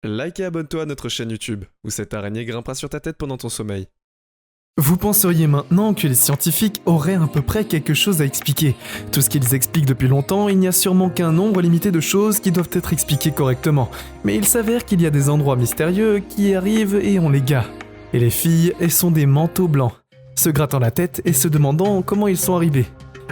Like et abonne-toi à notre chaîne YouTube, où cette araignée grimpera sur ta tête pendant ton sommeil. Vous penseriez maintenant que les scientifiques auraient à peu près quelque chose à expliquer. Tout ce qu'ils expliquent depuis longtemps, il n'y a sûrement qu'un nombre limité de choses qui doivent être expliquées correctement. Mais il s'avère qu'il y a des endroits mystérieux qui arrivent et on les gars. Et les filles, elles sont des manteaux blancs, se grattant la tête et se demandant comment ils sont arrivés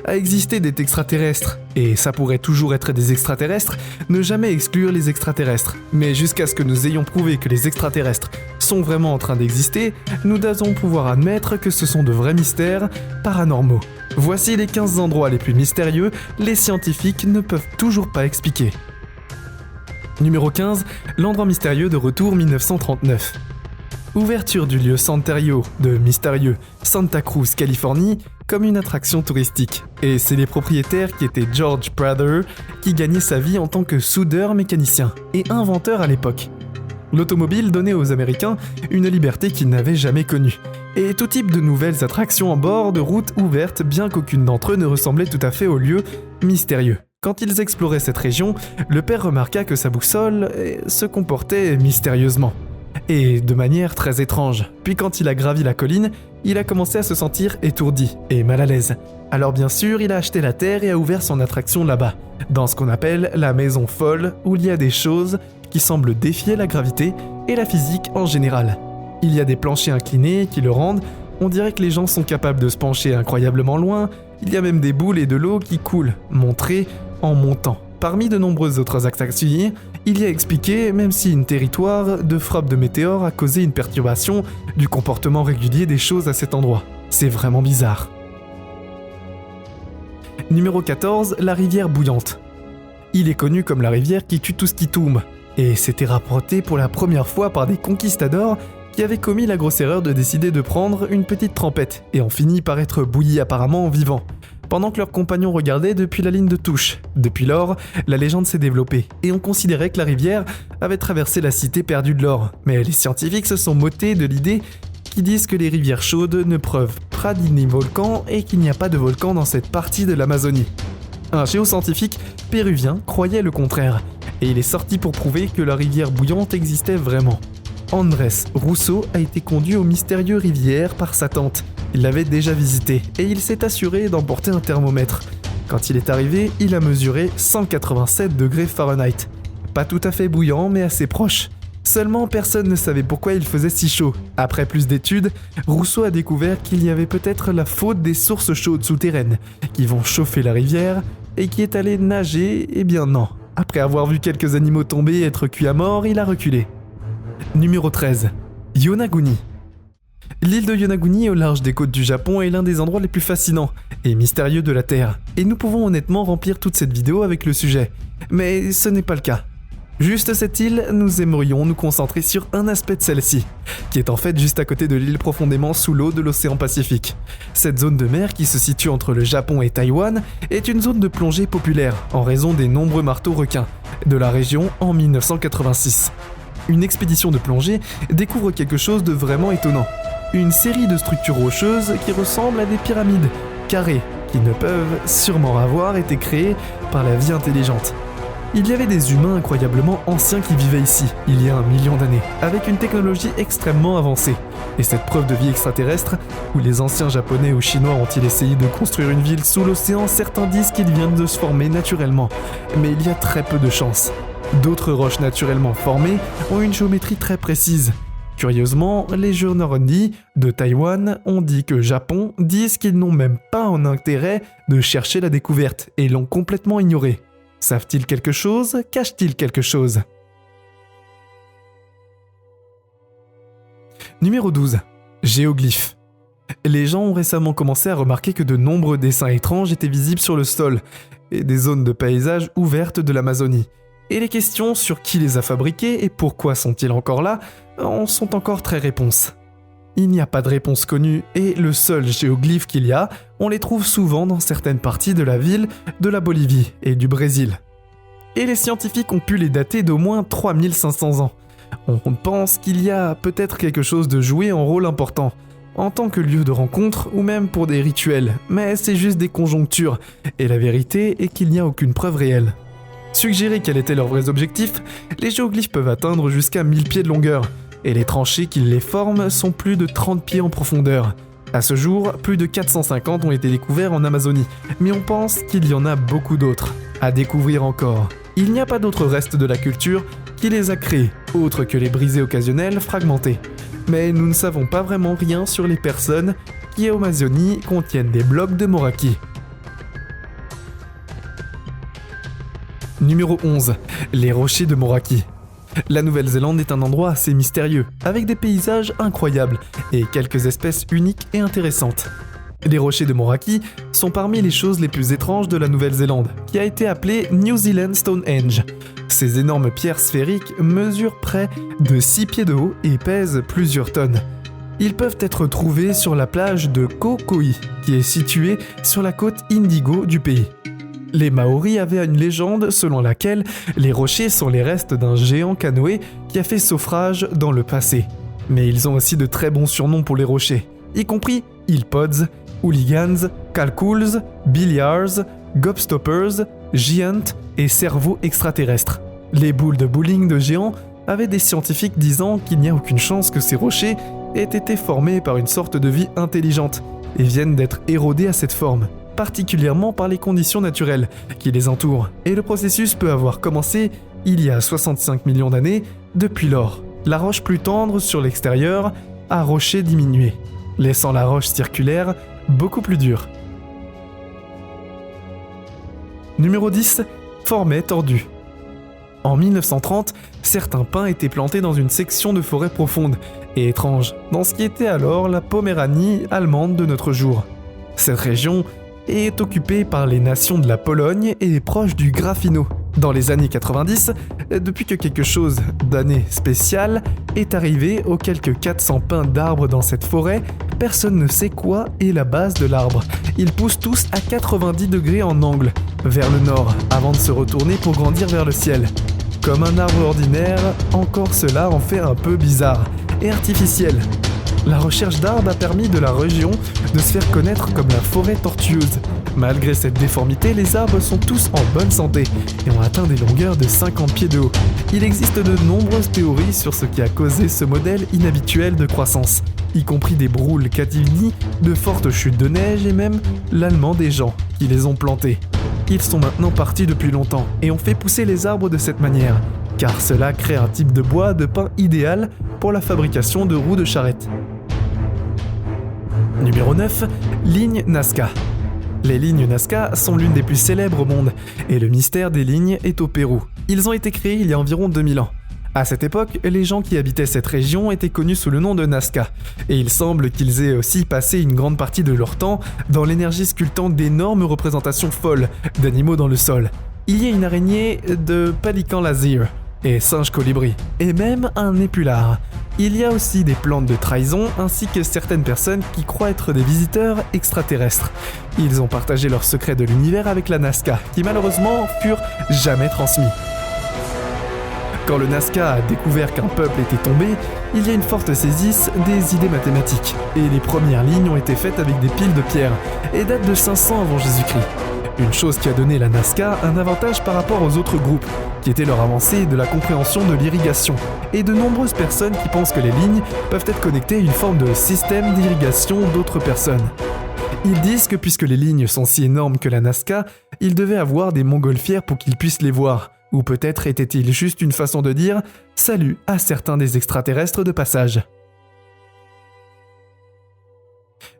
à exister des extraterrestres. Et ça pourrait toujours être des extraterrestres, ne jamais exclure les extraterrestres. Mais jusqu'à ce que nous ayons prouvé que les extraterrestres sont vraiment en train d'exister, nous devons pouvoir admettre que ce sont de vrais mystères paranormaux. Voici les 15 endroits les plus mystérieux, les scientifiques ne peuvent toujours pas expliquer. Numéro 15, l'endroit mystérieux de retour 1939. Ouverture du lieu Santerio de mystérieux Santa Cruz, Californie, comme une attraction touristique. Et c'est les propriétaires qui étaient George Prather qui gagnaient sa vie en tant que soudeur mécanicien et inventeur à l'époque. L'automobile donnait aux Américains une liberté qu'ils n'avaient jamais connue. Et tout type de nouvelles attractions en bord de routes ouvertes, bien qu'aucune d'entre eux ne ressemblait tout à fait au lieu mystérieux. Quand ils exploraient cette région, le père remarqua que sa boussole se comportait mystérieusement. Et de manière très étrange. Puis quand il a gravi la colline, il a commencé à se sentir étourdi et mal à l'aise. Alors bien sûr, il a acheté la terre et a ouvert son attraction là-bas, dans ce qu'on appelle la maison folle, où il y a des choses qui semblent défier la gravité et la physique en général. Il y a des planchers inclinés qui le rendent, on dirait que les gens sont capables de se pencher incroyablement loin, il y a même des boules et de l'eau qui coulent, montrées en montant. Parmi de nombreuses autres attractions, il y a expliqué, même si une territoire de frappe de météores a causé une perturbation du comportement régulier des choses à cet endroit. C'est vraiment bizarre. Numéro 14, la rivière bouillante. Il est connu comme la rivière qui tue tout ce qui tombe, et c'était rapporté pour la première fois par des conquistadors qui avaient commis la grosse erreur de décider de prendre une petite trempette, et ont fini par être bouillis apparemment en vivant, pendant que leurs compagnons regardaient depuis la ligne de touche. Depuis lors, la légende s'est développée, et on considérait que la rivière avait traversé la cité perdue de l'or. Mais les scientifiques se sont moqués de l'idée qui disent que les rivières chaudes ne prouvent pas ni volcan et qu'il n'y a pas de volcan dans cette partie de l'Amazonie. Un géoscientifique péruvien croyait le contraire, et il est sorti pour prouver que la rivière bouillante existait vraiment. Andrés Rousseau a été conduit aux mystérieuses rivières par sa tante. Il l'avait déjà visité et il s'est assuré d'emporter un thermomètre. Quand il est arrivé, il a mesuré 187 degrés Fahrenheit. Pas tout à fait bouillant, mais assez proche. Seulement, personne ne savait pourquoi il faisait si chaud. Après plus d'études, Rousseau a découvert qu'il y avait peut-être la faute des sources chaudes souterraines qui vont chauffer la rivière et qui est allé nager. Eh bien non. Après avoir vu quelques animaux tomber et être cuits à mort, il a reculé. Numéro 13. Yonaguni. L'île de Yonaguni au large des côtes du Japon est l'un des endroits les plus fascinants et mystérieux de la Terre. Et nous pouvons honnêtement remplir toute cette vidéo avec le sujet. Mais ce n'est pas le cas. Juste cette île, nous aimerions nous concentrer sur un aspect de celle-ci, qui est en fait juste à côté de l'île profondément sous l'eau de l'océan Pacifique. Cette zone de mer qui se situe entre le Japon et Taïwan est une zone de plongée populaire en raison des nombreux marteaux requins de la région en 1986. Une expédition de plongée découvre quelque chose de vraiment étonnant. Une série de structures rocheuses qui ressemblent à des pyramides carrées qui ne peuvent sûrement avoir été créées par la vie intelligente. Il y avait des humains incroyablement anciens qui vivaient ici, il y a 1 million d'années, avec une technologie extrêmement avancée. Et cette preuve de vie extraterrestre, où les anciens japonais ou chinois ont-ils essayé de construire une ville sous l'océan, certains disent qu'il vient de se former naturellement, mais il y a très peu de chances. D'autres roches naturellement formées ont une géométrie très précise. Curieusement, les journalistes de Taïwan ont dit que Japon disent qu'ils n'ont même pas un intérêt de chercher la découverte et l'ont complètement ignoré. Savent-ils quelque chose? Cachent-ils quelque chose? Numéro 12. Géoglyphes. Les gens ont récemment commencé à remarquer que de nombreux dessins étranges étaient visibles sur le sol et des zones de paysage ouvertes de l'Amazonie. Et les questions sur qui les a fabriqués et pourquoi sont-ils encore là en sont encore très réponses. Il n'y a pas de réponse connue et le seul géoglyphe qu'il y a, on les trouve souvent dans certaines parties de la ville de la Bolivie et du Brésil. Et les scientifiques ont pu les dater d'au moins 3500 ans. On pense qu'il y a peut-être quelque chose de jouer un rôle important, en tant que lieu de rencontre ou même pour des rituels, mais c'est juste des conjonctures, et la vérité est qu'il n'y a aucune preuve réelle. Suggérer quels étaient leurs vrais objectifs, les géoglyphes peuvent atteindre jusqu'à 1000 pieds de longueur, et les tranchées qui les forment sont plus de 30 pieds en profondeur. À ce jour, plus de 450 ont été découverts en Amazonie, mais on pense qu'il y en a beaucoup d'autres à découvrir encore. Il n'y a pas d'autres restes de la culture qui les a créés, autres que les brisées occasionnelles fragmentées. Mais nous ne savons pas vraiment rien sur les personnes qui en Amazonie contiennent des blocs de Moraki. Numéro 11. Les rochers de Moraki. La Nouvelle-Zélande est un endroit assez mystérieux, avec des paysages incroyables et quelques espèces uniques et intéressantes. Les rochers de Moraki sont parmi les choses les plus étranges de la Nouvelle-Zélande, qui a été appelée New Zealand Stonehenge. Ces énormes pierres sphériques mesurent près de 6 pieds de haut et pèsent plusieurs tonnes. Ils peuvent être trouvés sur la plage de Kokoi, qui est située sur la côte Indigo du pays. Les Maoris avaient une légende selon laquelle les rochers sont les restes d'un géant canoë qui a fait naufrage dans le passé. Mais ils ont aussi de très bons surnoms pour les rochers, y compris Hillpods, Hooligans, Calcools, Billiards, Gobstoppers, Giant et cerveaux extraterrestres. Les boules de bowling de géants avaient des scientifiques disant qu'il n'y a aucune chance que ces rochers aient été formés par une sorte de vie intelligente et viennent d'être érodés à cette forme, particulièrement par les conditions naturelles qui les entourent, et le processus peut avoir commencé il y a 65 millions d'années. Depuis lors, la roche plus tendre sur l'extérieur a rocher diminué, laissant la roche circulaire beaucoup plus dure. Numéro 10. Formet tordu. En 1930, certains pins étaient plantés dans une section de forêt profonde et étrange, dans ce qui était alors la Poméranie allemande de notre jour. Cette région est occupée par les nations de la Pologne et est proche du Grafino. Dans les années 90, depuis que quelque chose d'année spéciale est arrivé aux quelques 400 pins d'arbres dans cette forêt, personne ne sait quoi est la base de l'arbre. Ils poussent tous à 90 degrés en angle, vers le nord, avant de se retourner pour grandir vers le ciel. Comme un arbre ordinaire, encore cela en fait un peu bizarre et artificiel. La recherche d'arbres a permis de la région de se faire connaître comme la forêt tortueuse. Malgré cette déformité, les arbres sont tous en bonne santé et ont atteint des longueurs de 50 pieds de haut. Il existe de nombreuses théories sur ce qui a causé ce modèle inhabituel de croissance, y compris des broules catimnies, de fortes chutes de neige et même l'allemand des gens qui les ont plantés. Ils sont maintenant partis depuis longtemps et ont fait pousser les arbres de cette manière, car cela crée un type de bois de pin idéal pour la fabrication de roues de charrette. Numéro 9. Lignes Nazca. Les lignes Nazca sont l'une des plus célèbres au monde, et le mystère des lignes est au Pérou. Ils ont été créés il y a environ 2000 ans. À cette époque, les gens qui habitaient cette région étaient connus sous le nom de Nazca, et il semble qu'ils aient aussi passé une grande partie de leur temps dans l'énergie sculptant d'énormes représentations folles d'animaux dans le sol. Il y a une araignée de Pelican Lazir, et singe colibri, et même un épulard. Il y a aussi des plantes de trahison ainsi que certaines personnes qui croient être des visiteurs extraterrestres. Ils ont partagé leurs secrets de l'univers avec la Nazca, qui malheureusement furent jamais transmis. Quand le Nazca a découvert qu'un peuple était tombé, il y a une forte saisisse des idées mathématiques, et les premières lignes ont été faites avec des piles de pierre, et datent de 500 avant Jésus-Christ. Une chose qui a donné la Nazca un avantage par rapport aux autres groupes, qui était leur avancée de la compréhension de l'irrigation, et de nombreuses personnes qui pensent que les lignes peuvent être connectées à une forme de système d'irrigation d'autres personnes. Ils disent que puisque les lignes sont si énormes que la Nazca, ils devaient avoir des montgolfières pour qu'ils puissent les voir, ou peut-être était-il juste une façon de dire « salut » à certains des extraterrestres de passage.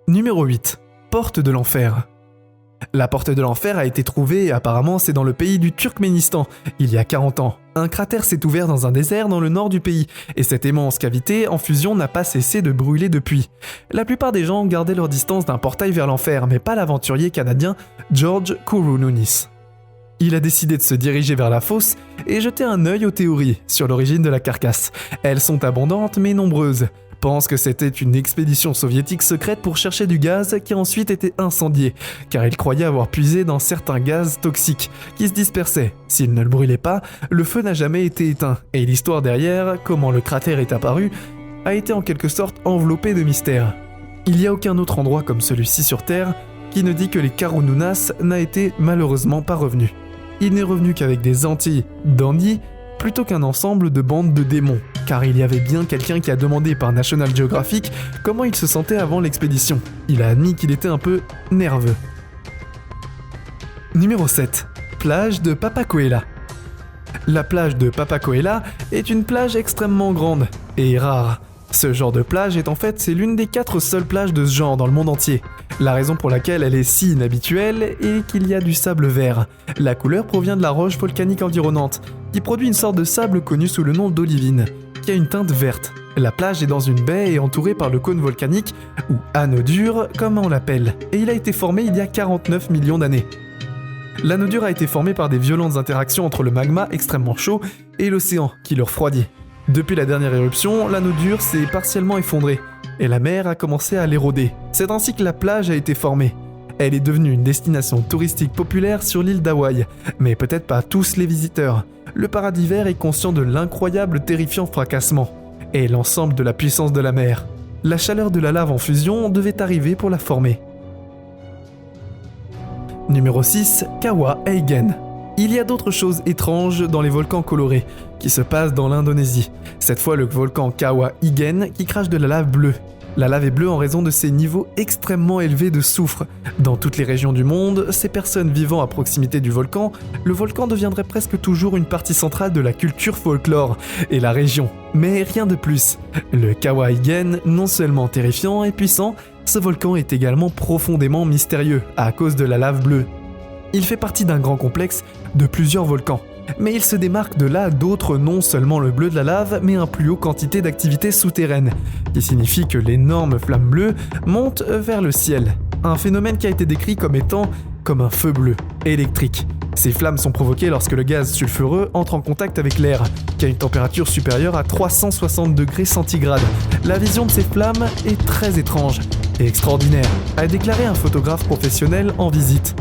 Numéro 8. Porte de l'enfer. La porte de l'enfer a été trouvée, apparemment c'est dans le pays du Turkménistan, il y a 40 ans. Un cratère s'est ouvert dans un désert dans le nord du pays, et cette immense cavité en fusion n'a pas cessé de brûler depuis. La plupart des gens gardaient leur distance d'un portail vers l'enfer, mais pas l'aventurier canadien George Kourounis. Il a décidé de se diriger vers la fosse et jeter un œil aux théories sur l'origine de la carcasse. Elles sont abondantes mais nombreuses. Pense que c'était une expédition soviétique secrète pour chercher du gaz qui a ensuite été incendié, car il croyait avoir puisé dans certains gaz toxiques qui se dispersaient. S'il ne le brûlait pas, le feu n'a jamais été éteint, et l'histoire derrière, comment le cratère est apparu, a été en quelque sorte enveloppée de mystère. Il n'y a aucun autre endroit comme celui-ci sur Terre qui ne dit que les Karununas n'a été malheureusement pas revenu. il n'est revenu qu'avec des Antilles dandy plutôt qu'un ensemble de bandes de démons, car il y avait bien quelqu'un qui a demandé par National Geographic comment il se sentait avant l'expédition. Il a admis qu'il était un peu nerveux. Numéro 7. Plage de Papacoela. La plage de Papacoela est une plage extrêmement grande et rare. Ce genre de plage est en fait c'est l'une des 4 seules plages de ce genre dans le monde entier. La raison pour laquelle elle est si inhabituelle est qu'il y a du sable vert. La couleur provient de la roche volcanique environnante, qui produit une sorte de sable connu sous le nom d'olivine, qui a une teinte verte. La plage est dans une baie et entourée par le cône volcanique, ou anneau dur comme on l'appelle, et il a été formé il y a 49 millions d'années. L'anneau dur a été formé par des violentes interactions entre le magma extrêmement chaud et l'océan qui le refroidit. Depuis la dernière éruption, l'anneau dur s'est partiellement effondré et la mer a commencé à l'éroder. C'est ainsi que la plage a été formée. Elle est devenue une destination touristique populaire sur l'île d'Hawaï, mais peut-être pas tous les visiteurs. Le paradis vert est conscient de l'incroyable terrifiant fracassement et l'ensemble de la puissance de la mer. La chaleur de la lave en fusion devait arriver pour la former. Numéro 6. Kawah Aygen. Il y a d'autres choses étranges dans les volcans colorés qui se passent dans l'Indonésie. Cette fois le volcan Kawah Aygen qui crache de la lave bleue. La lave est bleue en raison de ses niveaux extrêmement élevés de soufre. Dans toutes les régions du monde, ces personnes vivant à proximité du volcan, le volcan deviendrait presque toujours une partie centrale de la culture folklore et la région. Mais rien de plus. Le Kawah Aygen, non seulement terrifiant et puissant, ce volcan est également profondément mystérieux à cause de la lave bleue. Il fait partie d'un grand complexe de plusieurs volcans, mais il se démarque de là d'autres non seulement le bleu de la lave, mais un plus haut quantité d'activité souterraine, qui signifie que l'énorme flamme bleue monte vers le ciel. Un phénomène qui a été décrit comme étant comme un feu bleu, électrique. Ces flammes sont provoquées lorsque le gaz sulfureux entre en contact avec l'air, qui a une température supérieure à 360 degrés centigrades. La vision de ces flammes est très étrange et extraordinaire, a déclaré un photographe professionnel en visite.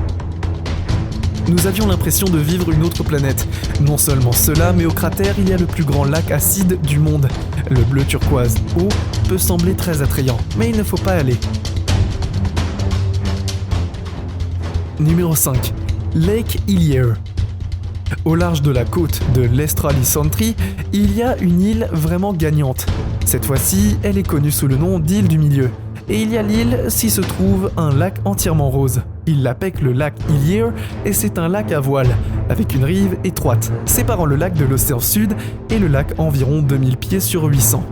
Nous avions l'impression de vivre une autre planète. Non seulement cela, mais au cratère, il y a le plus grand lac acide du monde. Le bleu turquoise haut peut sembler très attrayant, mais il ne faut pas aller. Numéro 5. Lake Hillier. Au large de la côte de l'Estralie Sentry, il y a une île vraiment gagnante. Cette fois-ci, elle est connue sous le nom d'île du milieu. Et il y a l'île s'y se trouve un lac entièrement rose. Il l'appelle le lac Hillier et c'est un lac à voile, avec une rive étroite, séparant le lac de l'océan Sud et le lac environ 2000 pieds sur 800.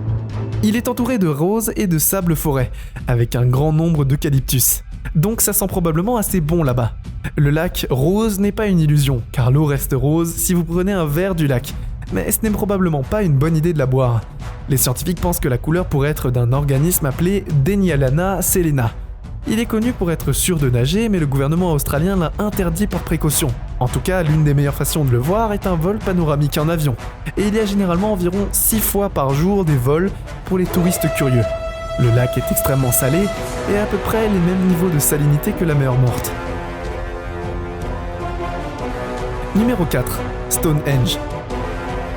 Il est entouré de roses et de sable forêt, avec un grand nombre d'eucalyptus. Donc ça sent probablement assez bon là-bas. Le lac rose n'est pas une illusion, car l'eau reste rose si vous prenez un verre du lac. Mais ce n'est probablement pas une bonne idée de la boire. Les scientifiques pensent que la couleur pourrait être d'un organisme appelé Denialana selena. Il est connu pour être sûr de nager, mais le gouvernement australien l'a interdit par précaution. En tout cas, l'une des meilleures façons de le voir est un vol panoramique en avion. Et il y a généralement environ 6 fois par jour des vols pour les touristes curieux. Le lac est extrêmement salé et a à peu près les mêmes niveaux de salinité que la mer morte. Numéro 4. Stonehenge.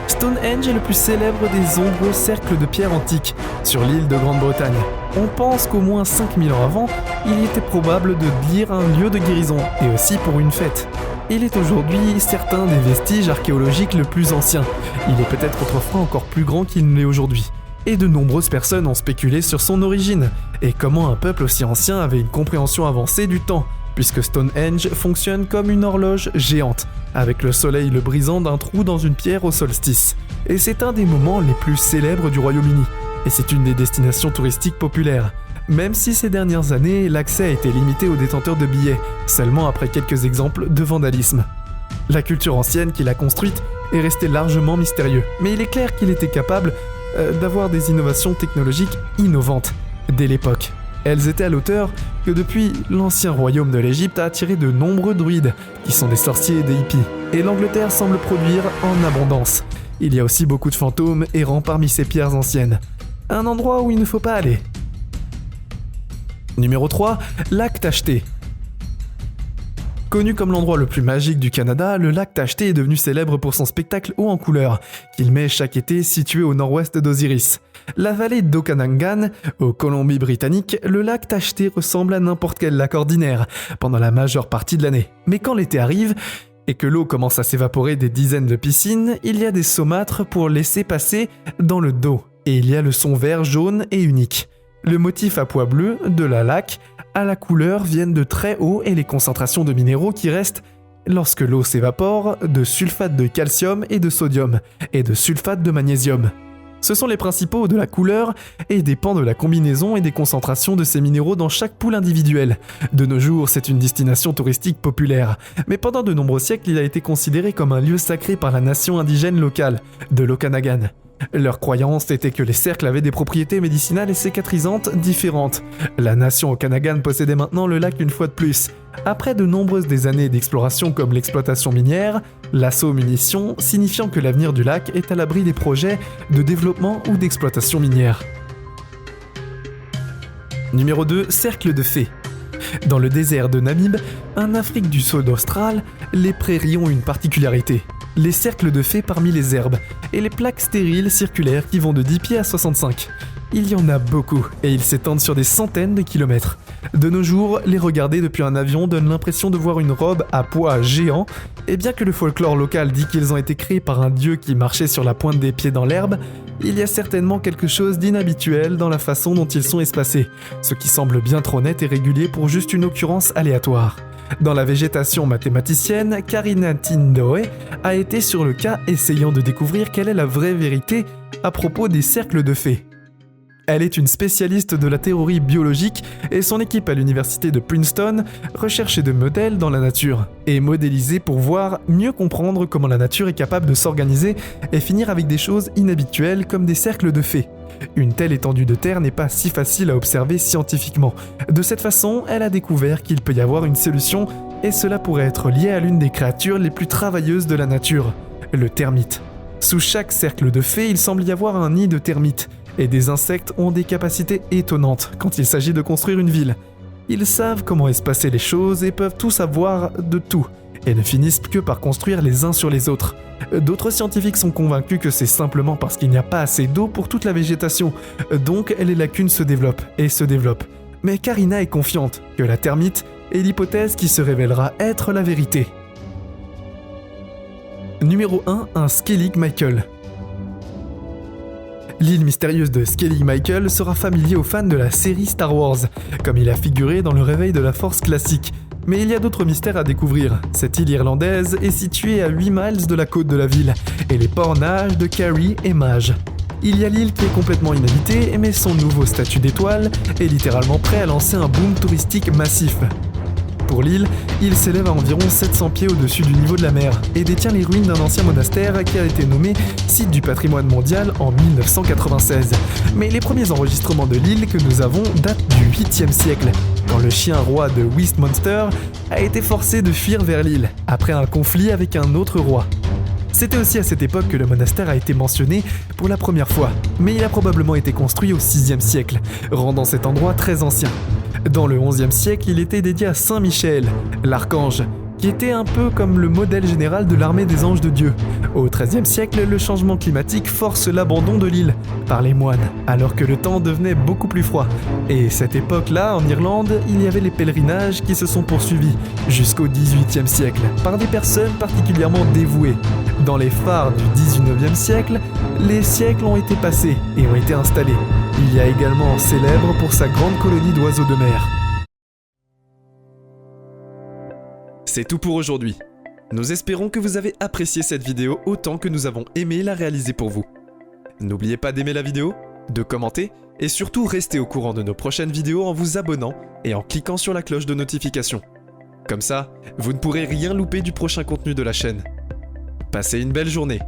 Stonehenge est le plus célèbre des nombreux cercles de pierre antiques sur l'île de Grande-Bretagne. On pense qu'au moins 5000 ans avant, il était probable de lire un lieu de guérison, et aussi pour une fête. Il est aujourd'hui certains des vestiges archéologiques le plus anciens. Il est peut-être autrefois encore plus grand qu'il ne l'est aujourd'hui. Et de nombreuses personnes ont spéculé sur son origine, et comment un peuple aussi ancien avait une compréhension avancée du temps, puisque Stonehenge fonctionne comme une horloge géante, avec le soleil le brisant d'un trou dans une pierre au solstice. Et c'est un des moments les plus célèbres du Royaume-Uni, et c'est une des destinations touristiques populaires, même si ces dernières années, l'accès a été limité aux détenteurs de billets, seulement après quelques exemples de vandalisme. La culture ancienne qui l'a construite est restée largement mystérieuse, mais il est clair qu'il était capable d'avoir des innovations technologiques innovantes dès l'époque. Elles étaient à l'auteur que depuis, l'ancien royaume de l'Égypte a attiré de nombreux druides, qui sont des sorciers et des hippies, et l'Angleterre semble produire en abondance. Il y a aussi beaucoup de fantômes errant parmi ces pierres anciennes. Un endroit où il ne faut pas aller. Numéro 3, lac Tacheté. Connu comme l'endroit le plus magique du Canada, le lac Tacheté est devenu célèbre pour son spectacle haut en couleurs, qu'il met chaque été situé au nord-ouest d'Osiris. La vallée d'Okanagan, au Colombie-Britannique, le lac Tacheté ressemble à n'importe quel lac ordinaire pendant la majeure partie de l'année. Mais quand l'été arrive, et que l'eau commence à s'évaporer des dizaines de piscines, il y a des saumâtres pour laisser passer dans le dos, et il y a le son vert, jaune et unique. Le motif à pois bleu de la laque à la couleur viennent de très haut et les concentrations de minéraux qui restent lorsque l'eau s'évapore de sulfate de calcium et de sodium, et de sulfate de magnésium. Ce sont les principaux de la couleur et dépend de la combinaison et des concentrations de ces minéraux dans chaque poule individuelle. De nos jours, c'est une destination touristique populaire, mais pendant de nombreux siècles, il a été considéré comme un lieu sacré par la nation indigène locale, de l'Okanagan. Leur croyance était que les cercles avaient des propriétés médicinales et cicatrisantes différentes. La nation Okanagan possédait maintenant le lac une fois de plus. Après de nombreuses années d'exploration comme l'exploitation minière, l'assaut munitions, signifiant que l'avenir du lac est à l'abri des projets de développement ou d'exploitation minière. Numéro 2, cercle de fées. Dans le désert de Namib, en Afrique du Sud australe, les prairies ont une particularité. Les cercles de fées parmi les herbes et les plaques stériles circulaires qui vont de 10 pieds à 65. Il y en a beaucoup et ils s'étendent sur des centaines de kilomètres. De nos jours, les regarder depuis un avion donne l'impression de voir une robe à pois géant, et bien que le folklore local dit qu'ils ont été créés par un dieu qui marchait sur la pointe des pieds dans l'herbe, il y a certainement quelque chose d'inhabituel dans la façon dont ils sont espacés, ce qui semble bien trop net et régulier pour juste une occurrence aléatoire. Dans la végétation mathématicienne, Karina Tindoe a été sur le cas essayant de découvrir quelle est la vraie vérité à propos des cercles de fées. Elle est une spécialiste de la théorie biologique et son équipe à l'université de Princeton recherchait de modèles dans la nature et modélisait pour mieux comprendre comment la nature est capable de s'organiser et finir avec des choses inhabituelles comme des cercles de fées. Une telle étendue de terre n'est pas si facile à observer scientifiquement. De cette façon, elle a découvert qu'il peut y avoir une solution et cela pourrait être lié à l'une des créatures les plus travailleuses de la nature, le termite. Sous chaque cercle de fées, il semble y avoir un nid de termites. Et des insectes ont des capacités étonnantes quand il s'agit de construire une ville. Ils savent comment espacer les choses et peuvent tout savoir de tout, et ne finissent que par construire les uns sur les autres. D'autres scientifiques sont convaincus que c'est simplement parce qu'il n'y a pas assez d'eau pour toute la végétation, donc les lacunes se développent et se développent. Mais Karina est confiante que la termite est l'hypothèse qui se révélera être la vérité. Numéro 1, un Skellig Michael. L'île mystérieuse de Skellig Michael sera familier aux fans de la série Star Wars, comme il a figuré dans le Réveil de la Force classique. Mais il y a d'autres mystères à découvrir. Cette île irlandaise est située à 8 miles de la côte de la ville, et les ports nagent de Carrie et Mage. Il y a l'île qui est complètement inhabitée, mais son nouveau statut d'étoile est littéralement prêt à lancer un boom touristique massif. Pour l'île, il s'élève à environ 700 pieds au-dessus du niveau de la mer et détient les ruines d'un ancien monastère qui a été nommé site du patrimoine mondial en 1996. Mais les premiers enregistrements de l'île que nous avons datent du 8e siècle, quand le chien roi de Westminster a été forcé de fuir vers l'île, après un conflit avec un autre roi. C'était aussi à cette époque que le monastère a été mentionné pour la première fois, mais il a probablement été construit au 6e siècle, rendant cet endroit très ancien. Dans le 11e siècle, il était dédié à Saint Michel, l'archange, qui était un peu comme le modèle général de l'armée des anges de Dieu. Au 13e siècle, le changement climatique force l'abandon de l'île par les moines, alors que le temps devenait beaucoup plus froid. Et cette époque-là, en Irlande, il y avait les pèlerinages qui se sont poursuivis jusqu'au 18e siècle par des personnes particulièrement dévouées. Dans les phares du 19e siècle, les siècles ont été passés et ont été installés. Il y a également célèbre pour sa grande colonie d'oiseaux de mer. C'est tout pour aujourd'hui. Nous espérons que vous avez apprécié cette vidéo autant que nous avons aimé la réaliser pour vous. N'oubliez pas d'aimer la vidéo, de commenter et surtout restez au courant de nos prochaines vidéos en vous abonnant et en cliquant sur la cloche de notification. Comme ça, vous ne pourrez rien louper du prochain contenu de la chaîne. Passez une belle journée